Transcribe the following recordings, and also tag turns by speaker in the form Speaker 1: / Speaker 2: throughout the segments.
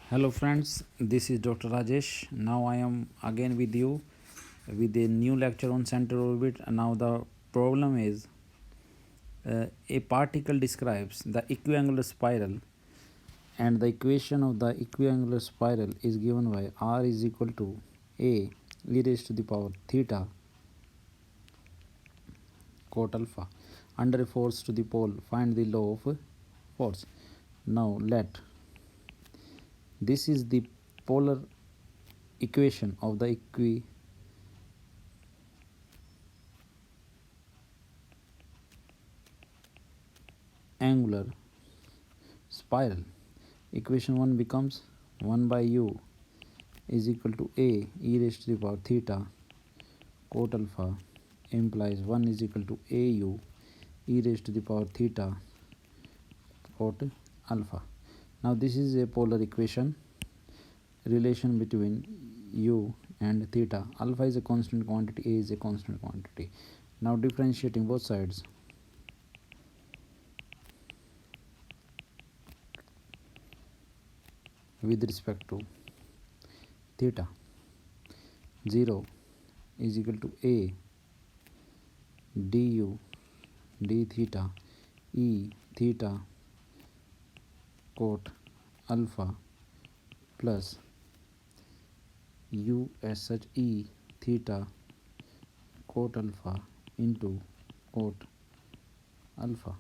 Speaker 1: Hello friends, this is Dr. Rajesh. Now I am again with you with a new lecture on center orbit. Now the problem is a particle describes the equiangular spiral, and the equation of the equiangular spiral is given by r is equal to a e raised to the power theta cot alpha under a force to the pole. Find the law of force. Now let this is the polar equation of the equiangular spiral. Equation 1 becomes 1 by u is equal to a e raised to the power theta cot alpha implies 1 is equal to au e raised to the power theta cot alpha. Now this is a polar equation relation between u and theta. Alpha is a constant quantity, a is a constant quantity. Now differentiating both sides, with respect to theta, 0 is equal to a du d theta e theta cot alpha plus u as such e theta cot alpha into cot alpha.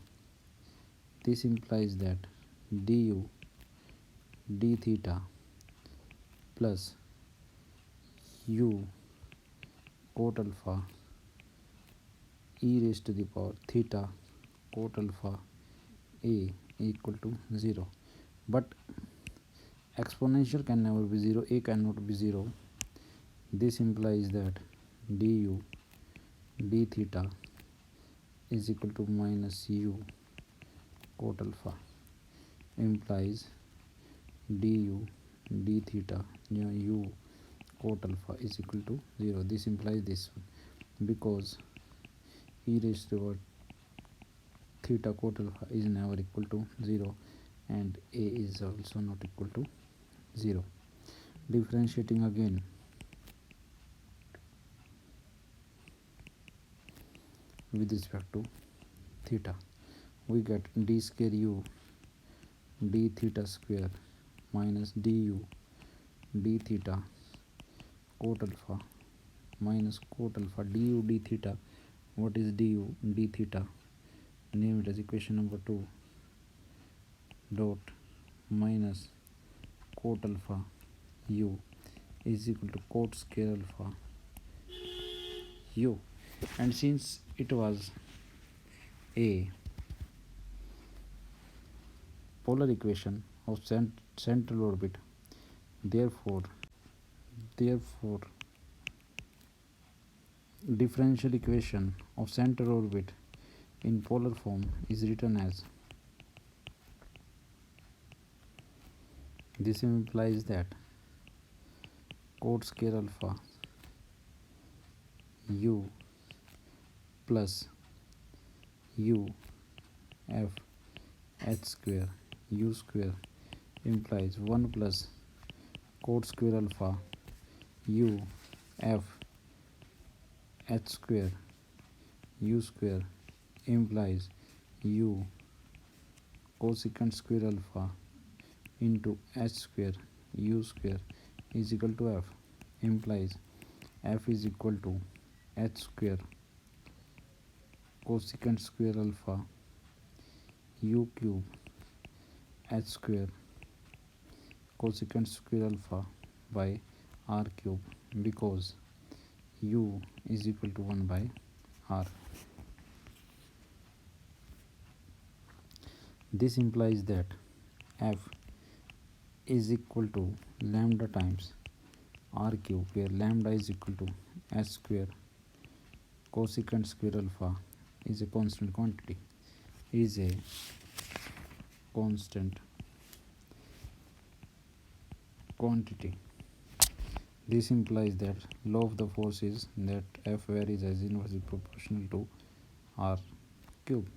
Speaker 1: This implies that du d theta plus u cot alpha e raised to the power theta cot alpha a equal to 0. But exponential can never be 0, a cannot be 0. This implies that du d theta is equal to minus u cot alpha implies du d theta u cot alpha is equal to 0. This implies this one, because e raised to the power theta cot alpha is never equal to 0 and a is also not equal to 0. Differentiating again, with respect to theta, we get d square u d theta square minus du d theta cot alpha minus cot alpha du d theta. What is du d theta? Name it as equation number 2 dot minus cot alpha u is equal to cot square alpha u. And since it was a polar equation of central orbit, therefore differential equation of center orbit in polar form is written as, this implies that cot square alpha u plus u f h square u square implies 1 plus cot square alpha u f h square u square implies u cosecant square alpha into h square u square is equal to f implies f is equal to h square cosecant square alpha u cube h square cosecant square alpha by r cube, because u is equal to 1 by r. This implies that f is equal to lambda times r cube, where lambda is equal to h square cosecant square alpha is a constant quantity, is a constant quantity. This implies that law of the force is that F varies as inversely proportional to r cube,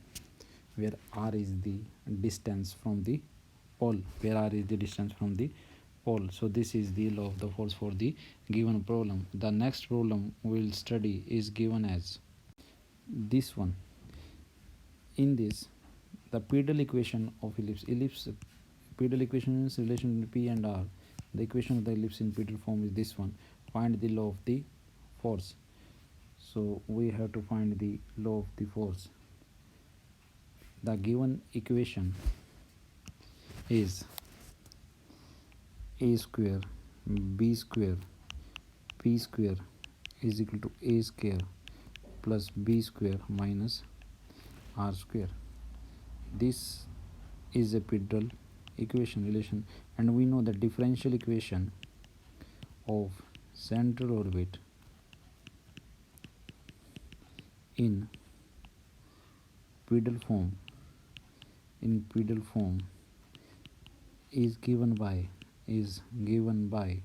Speaker 1: where r is the distance from the pole, pole. So this is the law of the force for the given problem. The next problem we will study is given as this one. In this, the pedal equation of ellipse pedal equation is relation between P and R. The equation of the ellipse in pedal form is this one. Find the law of the force. So we have to find the law of the force. The given equation is a square b square p square is equal to a square plus b square minus r square. This is a pedal equation relation, and we know the differential equation of central orbit in pedal form is given by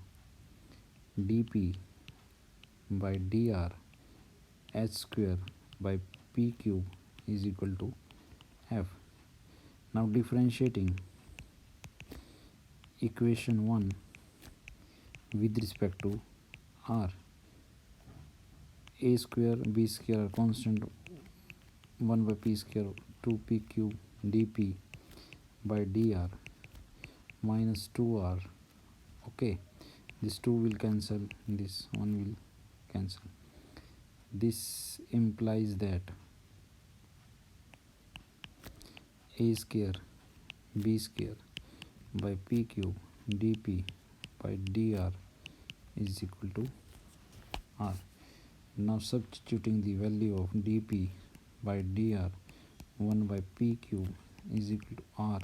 Speaker 1: dp by dr h square by p cube is equal to f. Now differentiating equation 1 with respect to r, a square b square are constant, 1 by p square 2p cube dp by dr minus 2r. Okay, this 2 will cancel, this 1 will cancel. This implies that a square b square by p cube dp by dr is equal to r. Now substituting the value of dp by dr, 1 by p cube is equal to r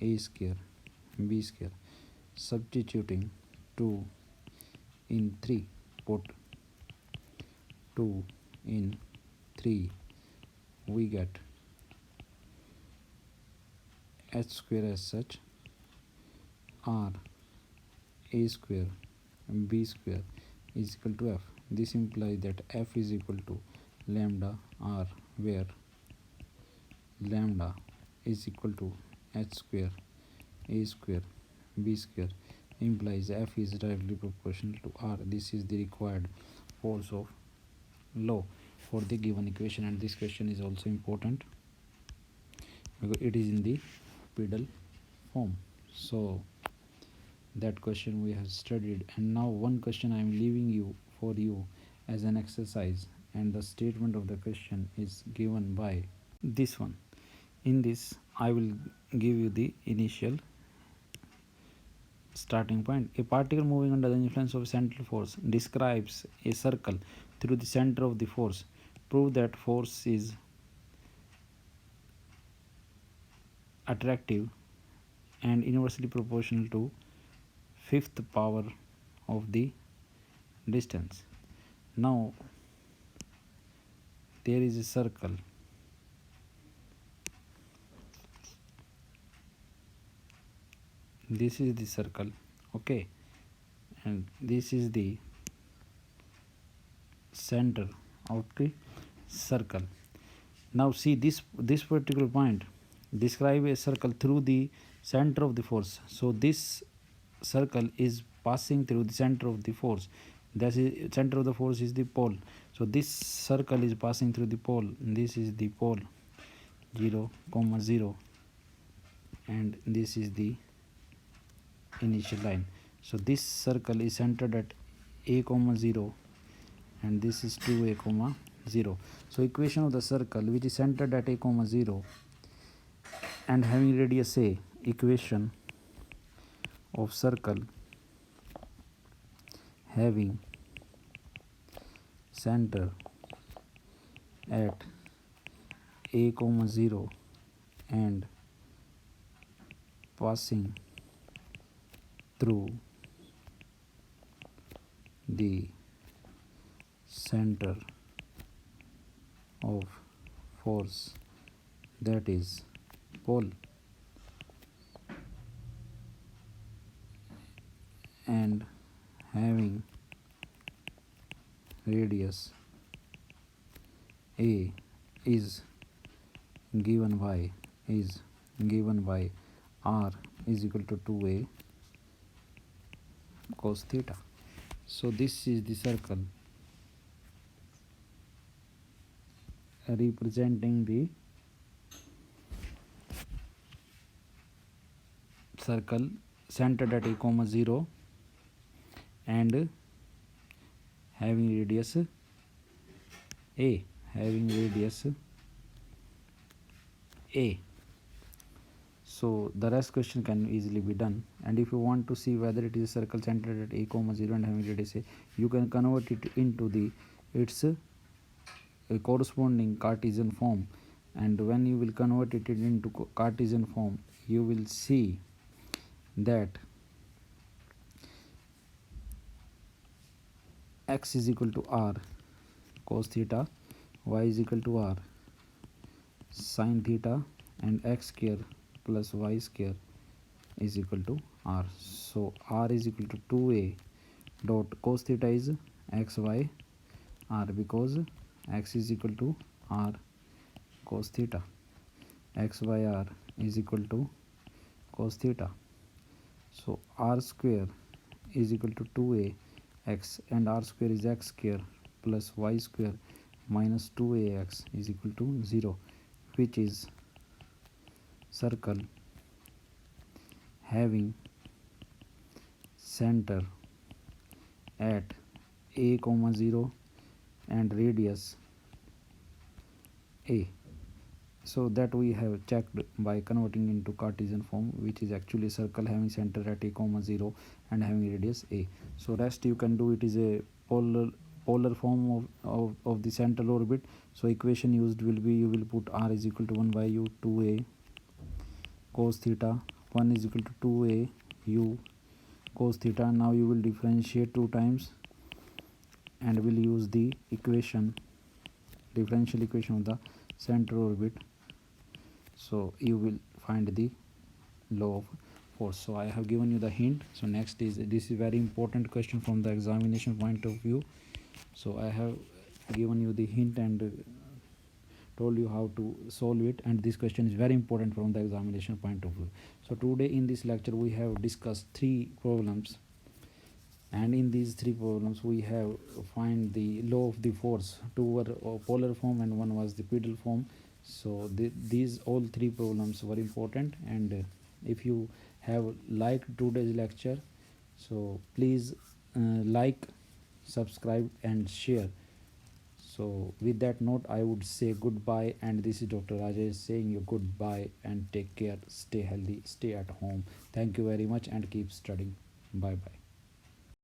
Speaker 1: a square b square. Substituting 2 in 3, put 2 in 3, we get h square as such, r a square b square is equal to f. This implies that f is equal to lambda r, where lambda is equal to h square a square b square, implies f is directly proportional to r. This is the required force of law for the given equation, and this question is also important because it is in the pedal form. So that question we have studied, and now one question I am leaving you for you as an exercise, and the statement of the question is given by this one. In this I will give you the initial starting point. A particle moving under the influence of central force describes a circle through the center of the force. Prove that force is attractive and inversely proportional to fifth power of the distance. Now there is a circle. This is the circle, okay, and this is the center of the circle. Now see this particular point describe a circle through the center of the force. So this circle is passing through the center of the force. That is, center of the force is the pole. So this circle is passing through the pole. This is the pole 0, 0, and this is the initial line. So this circle is centered at a, 0, and this is 2a, 0. So equation of the circle which is centered at a, 0 and having radius a, equation of circle having center at a, 0 and passing through the center of force, that is pole, and having radius a is given by r is equal to 2a cos theta. So this is the circle representing the circle centered at a comma 0 and having radius a, so the rest question can easily be done. And if you want to see whether it is a circle centered at a comma 0 and having radius a, you can convert it into the its corresponding Cartesian form, and when you will convert it into Cartesian form, you will see that x is equal to r cos theta, y is equal to r sin theta, and x square plus y square is equal to r. So r is equal to 2a dot cos theta is xy r, because x is equal to r cos theta, xy r is equal to cos theta. So r square is equal to 2a x, and r square is x square plus y square minus 2ax is equal to 0, which is circle having center at a comma 0 and radius a. So that we have checked by converting into Cartesian form, which is actually a circle having center at a comma 0 and having radius a. So rest you can do it is a polar form of the central orbit. So equation used will be, you will put r is equal to 1 by u 2a cos theta, 1 is equal to 2a u cos theta. Now you will differentiate 2 times and will use the differential equation of the central orbit. So you will find the law of force. So I have given you the hint. So next is, this is very important question from the examination point of view. So I have given you the hint and told you how to solve it, and this question is very important from the examination point of view. So today in this lecture we have discussed 3 problems, and in these 3 problems we have find the law of the force. 2 were polar form and 1 was the pedal form. So these all 3 problems were important, and if you have liked today's lecture, so please like, subscribe and share. So with that note, I would say goodbye, and this is Dr. Rajesh saying you goodbye, and take care, stay healthy, stay at home. Thank you very much and keep studying. Bye bye.